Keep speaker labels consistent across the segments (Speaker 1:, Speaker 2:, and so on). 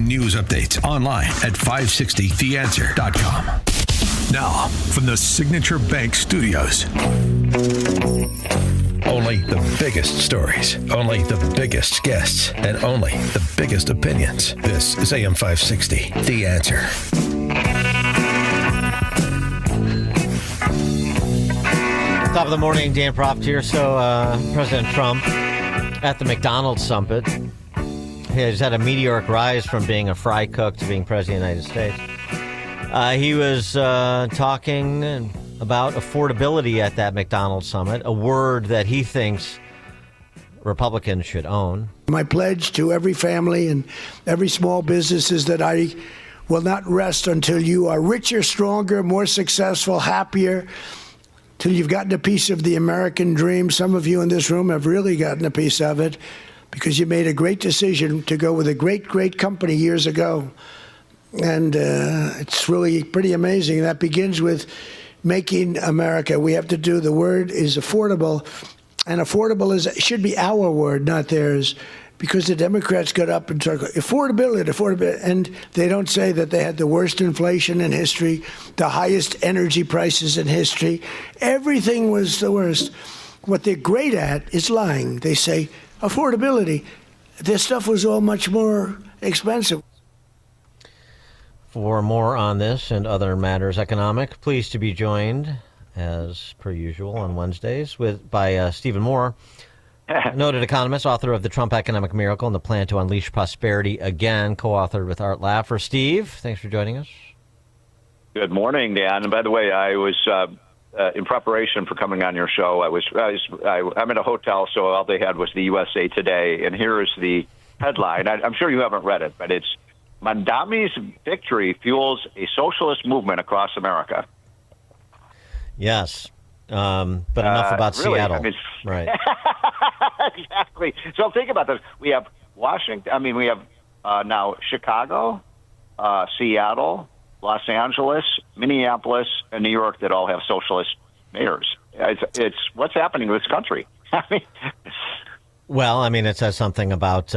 Speaker 1: news updates online at 560theanswer.com. Now, from the Signature Bank Studios. Only the biggest stories, only the biggest guests, and only the biggest opinions. This is AM 560, The Answer.
Speaker 2: Top of the morning, Dan Proft here. So President Trump at the McDonald's summit has had a meteoric rise from being a fry cook to being president of the United States. He was talking about affordability at that McDonald's summit, a word that he thinks Republicans should own.
Speaker 3: My pledge to every family and every small business is that I will not rest until you are richer, stronger, more successful, happier, till you've gotten a piece of the American dream. Some of you in this room have really gotten a piece of it because you made a great decision to go with a great, great company years ago. And it's really pretty amazing. That begins with making America. We have to do, the word is affordable. And affordable should be our word, not theirs. Because the Democrats got up and talked affordability, and they don't say that they had the worst inflation in history, the highest energy prices in history. Everything was the worst. What they're great at is lying. They say affordability. This stuff was all much more expensive.
Speaker 2: For more on this and other matters economic, pleased to be joined, as per usual on Wednesdays, by Stephen Moore, noted economist, author of The Trump Economic Miracle and the Plan to Unleash Prosperity Again, co-authored with Art Laffer. Steve, thanks for joining us.
Speaker 4: Good morning, Dan. And by the way, I was in preparation for coming on your show. I'm in a hotel, so all they had was the USA Today, and here is the headline. I'm sure you haven't read it, but it's Mandami's victory fuels a socialist movement across America.
Speaker 2: Yes. But enough about
Speaker 4: really,
Speaker 2: Seattle.
Speaker 4: I mean,
Speaker 2: right.
Speaker 4: Exactly. So think about this. We have Washington. We have now Chicago, Seattle, Los Angeles, Minneapolis, and New York that all have socialist mayors. It's what's happening to this country.
Speaker 2: Well, it says something about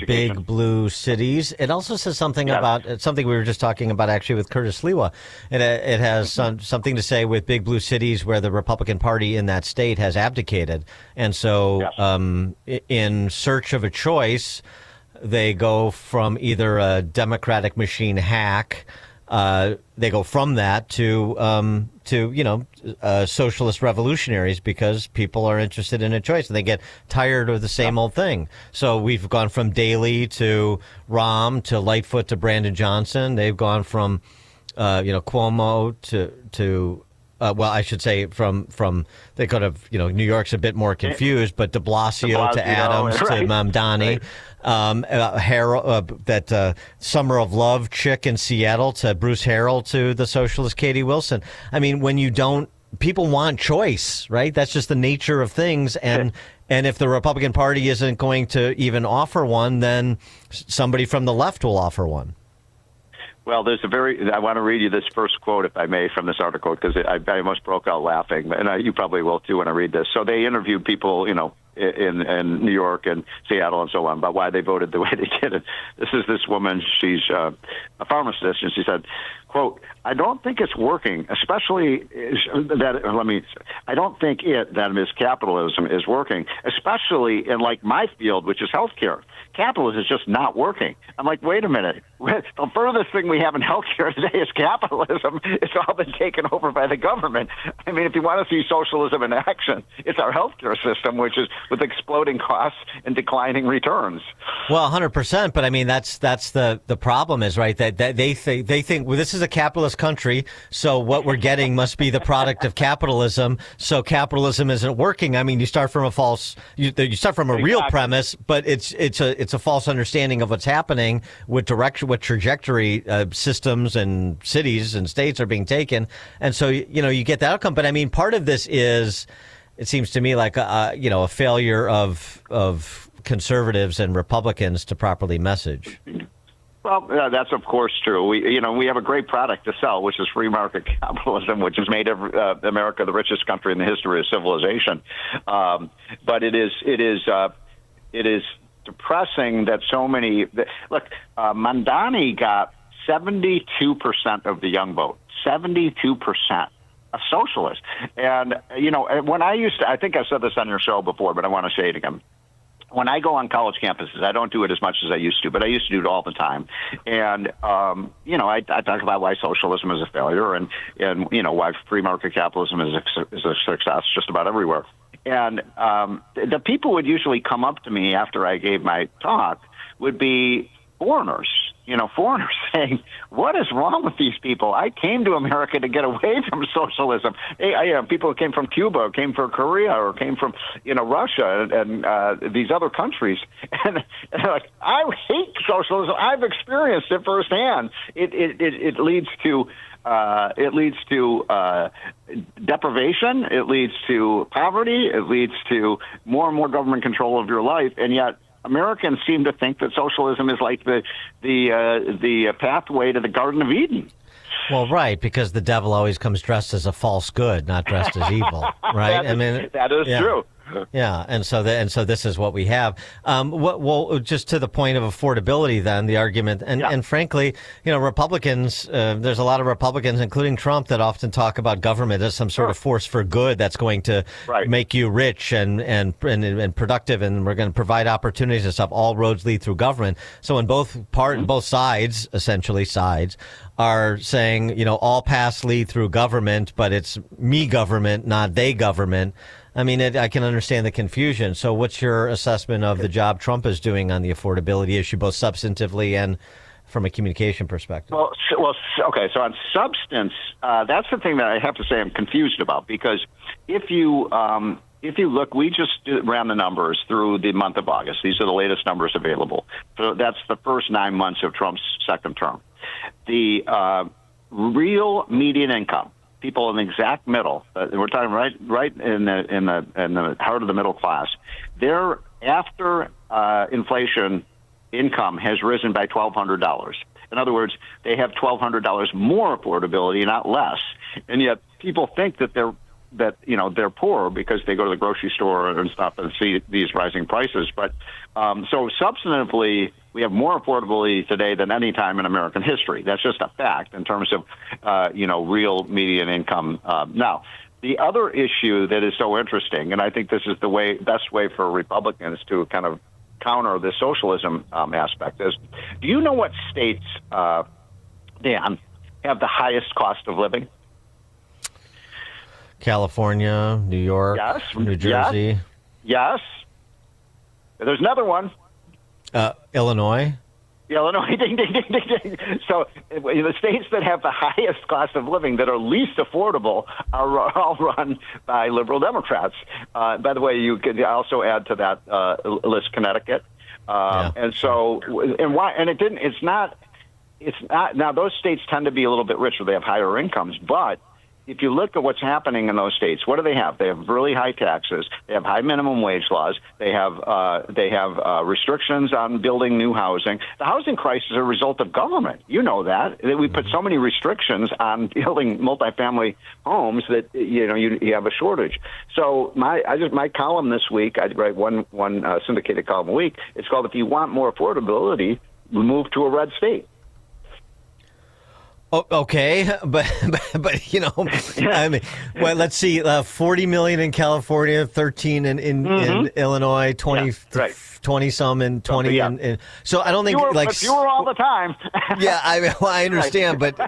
Speaker 2: big blue cities. It also says something about something we were just talking about actually with Curtis Lewa. It has something to say with big blue cities where the Republican Party in that state has abdicated. And so in search of a choice, they go from either a Democratic machine hack, they go from that to socialist revolutionaries because people are interested in a choice and they get tired of the same old thing. So we've gone from Daley to Rahm to Lightfoot to Brandon Johnson. They've gone from Cuomo to I should say from they could have, New York's a bit more confused, but de Blasio to Adams to Mamdani, that Summer of Love chick in Seattle to Bruce Harrell to the socialist Katie Wilson. When people want choice, right? That's just the nature of things. And if the Republican Party isn't going to even offer one, then somebody from the left will offer one.
Speaker 4: Well, I want to read you this first quote, if I may, from this article, because I almost broke out laughing, and you probably will, too, when I read this. So they interviewed people, in New York and Seattle and so on about why they voted the way they did. And this is this woman. She's a pharmacist, and she said, quote, I don't think it's working, especially I don't think that is capitalism is working, especially in my field, which is healthcare. Capitalism is just not working. I'm like, wait a minute. The furthest thing we have in healthcare today is capitalism. It's all been taken over by the government. If you want to see socialism in action, it's our healthcare system, which is with exploding costs and declining returns.
Speaker 2: Well, 100%. But that's the problem is, right, that they think well, this is a capitalist country, so what we're getting must be the product of capitalism. So capitalism isn't working. You start from you start from a real premise, but it's a false understanding of what's happening, what trajectory systems and cities and states are being taken, and so you get the outcome. But part of this is, it seems to me like a failure of conservatives and Republicans to properly message.
Speaker 4: Well, that's of course true. We have a great product to sell, which is free market capitalism, which has made America the richest country in the history of civilization. But it is depressing that so many. Look, Mandani got 72% of the young vote. 72%. A socialist. And, when I think I said this on your show before, but I want to say it again. When I go on college campuses, I don't do it as much as I used to, but I used to do it all the time. And, I talk about why socialism is a failure and why free market capitalism is a success just about everywhere. And the people would usually come up to me after I gave my talk would be foreigners saying, what is wrong with these people? I came to America to get away from socialism. People who came from Cuba, came from Korea, or came from, Russia and these other countries. And they're like, I hate socialism. I've experienced it firsthand. It leads to deprivation. It leads to poverty. It leads to more and more government control of your life. And yet Americans seem to think that socialism is like the pathway to the Garden of Eden.
Speaker 2: Well, right, because the devil always comes dressed as a false good, not dressed as evil, right?
Speaker 4: That is true.
Speaker 2: Yeah, and so this is what we have. Well, just to the point of affordability, then the argument, and frankly, Republicans. There's a lot of Republicans, including Trump, that often talk about government as some sort of force for good that's going to make you rich and productive, and we're going to provide opportunities and stuff. All roads lead through government. So in both sides, essentially sides, are saying, all paths lead through government, but it's me government, not they government. I mean, I can understand the confusion. So what's your assessment of the job Trump is doing on the affordability issue, both substantively and from a communication perspective?
Speaker 4: Well, okay. So on substance, that's the thing that I have to say I'm confused about, because if you look, we just ran the numbers through the month of August. These are the latest numbers available. So that's the first 9 months of Trump's second term. The real median income, people in the exact middle, we're talking right in the heart of the middle class, their after inflation income has risen by $1,200. In other words, they have $1,200 more affordability, not less. And yet people think that they're poor because they go to the grocery store and stuff and see these rising prices. But so substantively, we have more affordability today than any time in American history. That's just a fact in terms of, real median income. Now, the other issue that is so interesting, and I think this is the best way for Republicans to kind of counter the socialism aspect, is, do you know what states, Dan, have the highest cost of living?
Speaker 2: California, New York, New Jersey.
Speaker 4: Yes. There's another one.
Speaker 2: Illinois.
Speaker 4: Illinois, ding, ding, ding, ding, ding. So the states that have the highest cost of living, that are least affordable, are all run by liberal Democrats. By the way, you could also add to that list Connecticut. And so, and why? And it's not. Now, those states tend to be a little bit richer. They have higher incomes, but if you look at what's happening in those states, what do they have? They have really high taxes. They have high minimum wage laws. They have restrictions on building new housing. The housing crisis is a result of government. You know that. We put so many restrictions on building multifamily homes that you have a shortage. So my column this week, I write one syndicated column a week. It's called "If You Want More Affordability, Move to a Red State."
Speaker 2: Oh, okay, but I mean, well, let's see, 40 million in California, 13 in Illinois, 20 some in 20 in. So I don't think
Speaker 4: fewer all the time.
Speaker 2: Yeah, I understand, but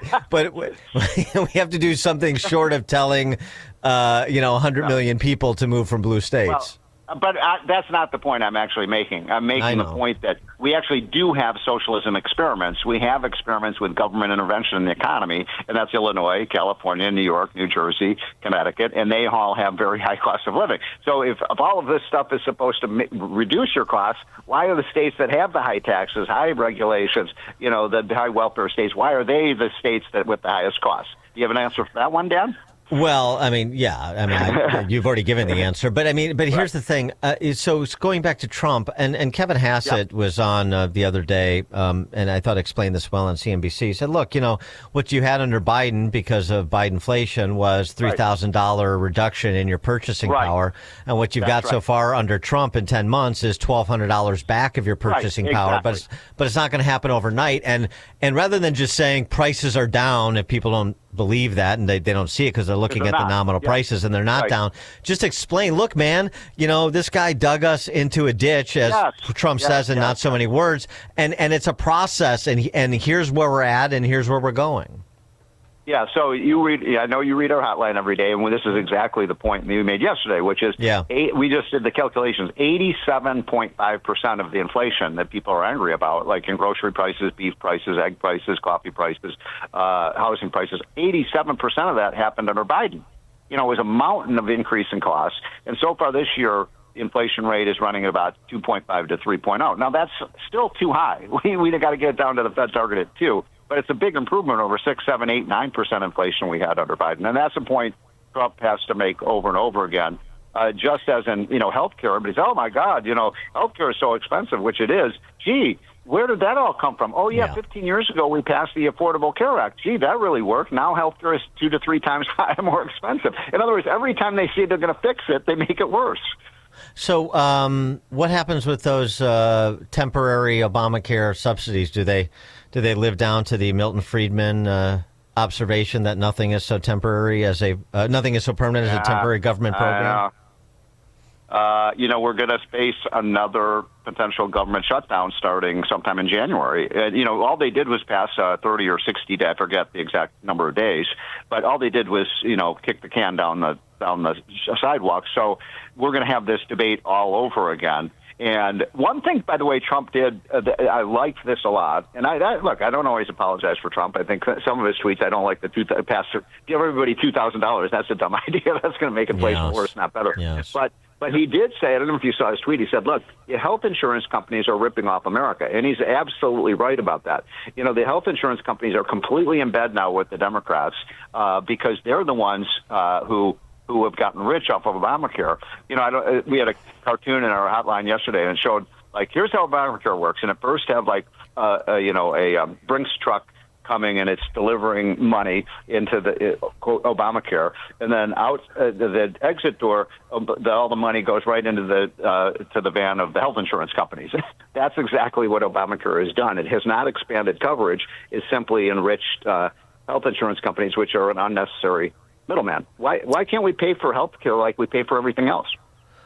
Speaker 2: we have to do something short of telling 100 million people to move from blue states.
Speaker 4: But that's not the point I'm actually making. I'm making the point that we actually do have socialism experiments. We have experiments with government intervention in the economy, and that's Illinois, California, New York, New Jersey, Connecticut, and they all have very high cost of living. So if all of this stuff is supposed to reduce your costs, why are the states that have the high taxes, high regulations, the high welfare states, why are they the states that with the highest costs? Do you have an answer for that one, Dan?
Speaker 2: Well, I mean, yeah. I mean, you've already given the answer, but I mean, here's the thing. So it's going back to Trump, and Kevin Hassett was on the other day, and I thought explained this well on CNBC. He said, "Look, what you had under Biden because of Bidenflation was $3,000 reduction in your purchasing power, and what you've got so far under Trump in 10 months is $1,200 back of your purchasing power. But it's not going to happen overnight. And rather than just saying prices are down, if people don't believe that and they don't see it because they're looking at the nominal prices and they're not down. Just explain, look, man, this guy dug us into a ditch, as Trump says in not so many words, and it's a process, and here's where we're at and here's where we're going. Yeah,
Speaker 4: so I know you read our hotline every day, and this is exactly the point we made yesterday, which is we just did the calculations. 87.5% of the inflation that people are angry about, like in grocery prices, beef prices, egg prices, coffee prices, housing prices, 87% of that happened under Biden. It was a mountain of increase in costs, and so far this year, the inflation rate is running at about 2.5 to 3.0. Now, that's still too high. We got to get it down to the Fed target at 2. But it's a big improvement over 6, 7, 8, 9% inflation we had under Biden. And that's a point Trump has to make over and over again. Just as in, healthcare, everybody's, oh my God, healthcare is so expensive, which it is. Gee, where did that all come from? Oh yeah, 15 years ago we passed the Affordable Care Act. Gee, that really worked. Now healthcare is 2 to 3 times more expensive. In other words, every time they say they're going to fix it, they make it worse.
Speaker 2: So what happens with those temporary Obamacare subsidies? Do they live down to the Milton Friedman observation that nothing is so temporary as nothing is so permanent as a temporary government program?
Speaker 4: We're going to face another potential government shutdown starting sometime in January. All they did was pass 30 or 60 days, I forget the exact number of days, but all they did was, kick the can down the sidewalk. So we're going to have this debate all over again. And one thing, by the way, Trump did, I liked this a lot. And I don't always apologize for Trump. I think some of his tweets, I don't like the give everybody $2,000. That's a dumb idea. That's going to make inflation worse, not better.
Speaker 2: Yes.
Speaker 4: But he did say, I don't know if you saw his tweet, he said, look, the health insurance companies are ripping off America. And he's absolutely right about that. The health insurance companies are completely in bed now with the Democrats because they're the ones who have gotten rich off of Obamacare. We had a cartoon in our hotline yesterday and it showed, here's how Obamacare works. And at first have a Brinks truck coming and it's delivering money into the Obamacare, and then out the exit door, all the money goes right into to the van of the health insurance companies. That's exactly what Obamacare has done. It has not expanded coverage; it's simply enriched health insurance companies, which are an unnecessary middleman. Why can't we pay for health care like we pay for everything else?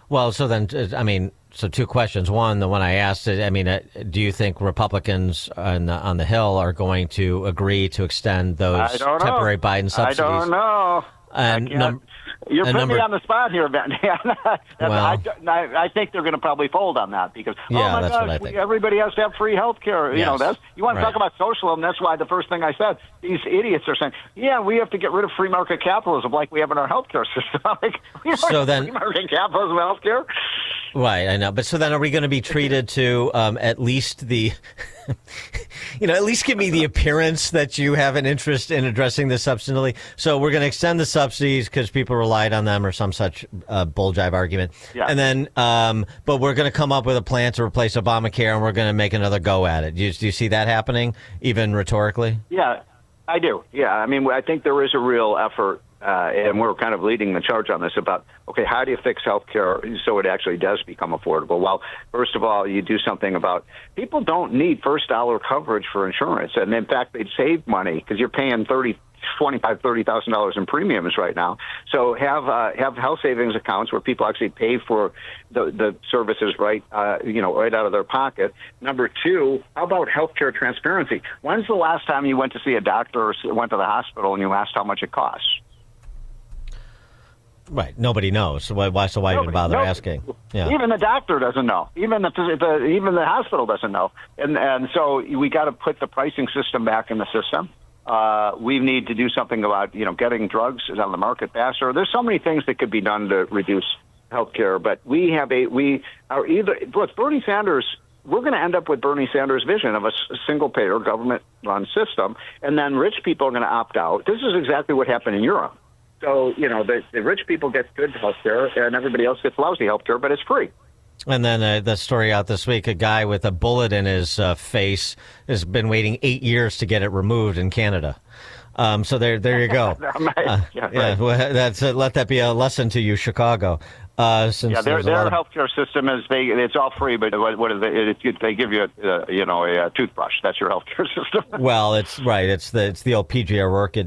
Speaker 2: Well, so then, so two questions. One, the one I asked, do you think Republicans on the Hill are going to agree to extend those temporary Biden subsidies?
Speaker 4: I don't know.
Speaker 2: And
Speaker 4: you're putting me on the spot here, Ben. I think they're going to probably fold on that because,
Speaker 2: that's what I think.
Speaker 4: Everybody has to have free health care.
Speaker 2: Yes.
Speaker 4: You want to talk about socialism, that's why the first thing I said, these idiots are saying, we have to get rid of free market capitalism like we have in our health care system. Free market capitalism health care?
Speaker 2: Right, I know. But so then are we going to be treated to at least the... at least give me the appearance that you have an interest in addressing this substantively. So we're going to extend the subsidies because people relied on them or some such bull jive argument. Yeah. And then, but we're going to come up with a plan to replace Obamacare and we're going to make another go at it. Do you see that happening, even rhetorically?
Speaker 4: Yeah, I do. Yeah, I think there is a real effort. And we're kind of leading the charge on this about, how do you fix healthcare so it actually does become affordable? Well, first of all, you do something about people don't need first dollar coverage for insurance. And in fact, they'd save money because you're paying $30,000 in premiums right now. So have health savings accounts where people actually pay for the services right out of their pocket. Number two, how about healthcare transparency? When's the last time you went to see a doctor or went to the hospital and you asked how much it costs?
Speaker 2: Right. Nobody knows. So why even bother asking? Yeah.
Speaker 4: Even the doctor doesn't know. Even the hospital doesn't know. And so we got to put the pricing system back in the system. We need to do something about, getting drugs on the market faster. There's so many things that could be done to reduce healthcare, but Bernie Sanders, we're going to end up with Bernie Sanders' vision of a single payer government run system. And then rich people are going to opt out. This is exactly what happened in Europe. So, the rich people get good health care and everybody else gets lousy health care, but it's free.
Speaker 2: And then the story out this week, a guy with a bullet in his face has been waiting 8 years to get it removed in Canada. So there you go. Well, let that be a lesson to you, Chicago.
Speaker 4: Their healthcare system it's all free, but what is it? They give you a toothbrush. That's your healthcare system.
Speaker 2: Well, it's right. It's the old PG O'Rourke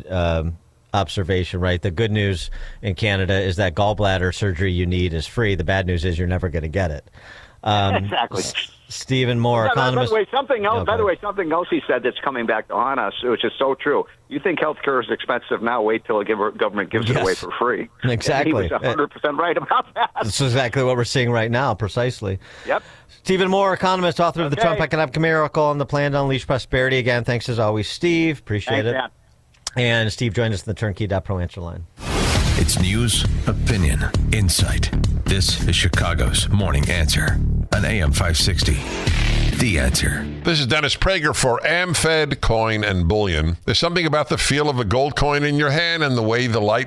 Speaker 2: observation, right? The good news in Canada is that gallbladder surgery you need is free. The bad news is you're never going to get it.
Speaker 4: Exactly.
Speaker 2: Stephen Moore, economist.
Speaker 4: By the way, something else he said that's coming back to haunt us, which is so true. You think healthcare is expensive now? Wait till the government gives it away for free.
Speaker 2: Exactly.
Speaker 4: And he was 100% right about that.
Speaker 2: That's exactly what we're seeing right now, precisely.
Speaker 4: Yep.
Speaker 2: Stephen Moore, economist, author of The Trump Economic Miracle and the Plan to Unleash Prosperity. Again, thanks as always, Steve. Appreciate it. Man. And Steve joined us in the Turnkey.Pro answer line.
Speaker 1: It's news, opinion, insight. This is Chicago's Morning Answer on AM 560. The Answer.
Speaker 5: This is Dennis Prager for AmFed Coin and Bullion. There's something about the feel of a gold coin in your hand and the way the light